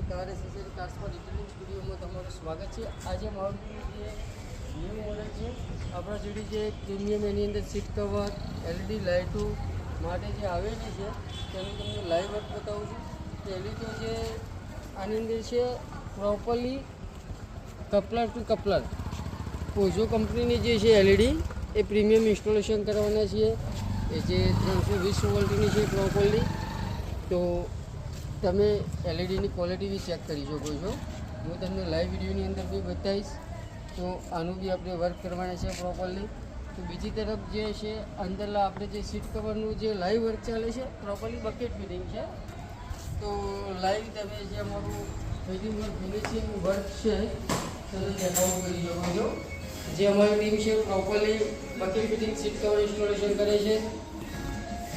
Car accessory કાર્સમાં detailing સ્ટુડિયોમાં તમારું સ્વાગત છે। આજે મારું જે ન્યૂ મોડલ છે આપણા જોડી જે પ્રીમિયમ એની અંદર સીટ કવર એલઈડી લાઇટો માટે જે આવેલી છે તેનું તમને લાઈવ વર્ક બતાવું છું। પહેલી તો જે આની અંદર છે પ્રોપરલી કપલર ટુ કપલર પોઝો કંપનીની જે છે એલઈડી એ પ્રીમિયમ ઇન્સ્ટોલેશન કરવાના છીએ। એ જે 320 વોલ્ટની છે પ્રોપરલી। તો તમે એલઈડીની ક્વોલિટી બી ચેક કરી શકો છો। હું તમને લાઈવ વિડીયોની અંદર બી બતાવીશ। તો આનું બી આપણે વર્ક કરવાના છે પ્રોપરલી। તો બીજી તરફ જે છે અંદરના આપણે જે સીટ કવરનું જે લાઈવ વર્ક ચાલે છે પ્રોપરલી બકેટ ફિટિંગ છે। તો લાઈવ તમે જે અમારું ફિટિંગ વર્ક ફિનિશિંગ વર્ક છે તમે ચેકઆઉટ કરી શકો છો। જે અમારી ટીમ છે properly bucket fitting seat cover installation કરે છે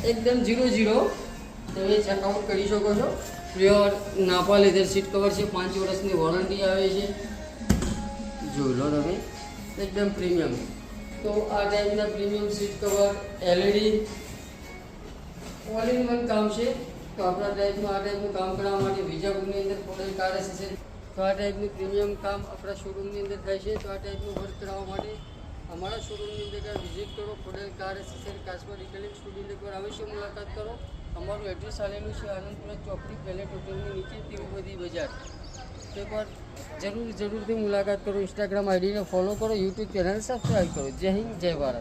એકદમ 0-0 તમે ચેકઆઉટ કરી શકો છો। Pure Napa leather seat cover છે, 5 વર્ષની વોરંટી આવે છે। જોઈ લો તમે એકદમ પ્રીમિયમ। તો આ ટાઈપના premium seat cover LED all in one કામ છે। તો આપણા ટાઈપનું આ ટાઈપનું કામ કરવા માટે વિજાપુરની અંદર ખોડલ કાર એસેસરી તો આ ટાઈપનું પ્રીમિયમ કામ આપણા શોરૂમની અંદર થાય છે। તો આ ટાઈપનું વર્ક કરવા માટે અમારા શોરૂમની અંદર વિઝિટ કરો। ખોડલ કાર એસેસરી કાર્સમાં ડિટેલિંગ સ્ટુડિયો પર અવશ્ય મુલાકાત કરો। અમારું એડ્રેસ આવેલું છે આનંદપુરા ચોકડી પેલેટ હોટલની નીચે તિરુપતિ બજાર। તો એકવાર જરૂરથી મુલાકાત કરો। ઇન્સ્ટાગ્રામ આઈડીને ફોલો કરો, યુટ્યુબ ચેનલ સબસ્ક્રાઈબ કરો। જય હિન્દ, જય ભારત।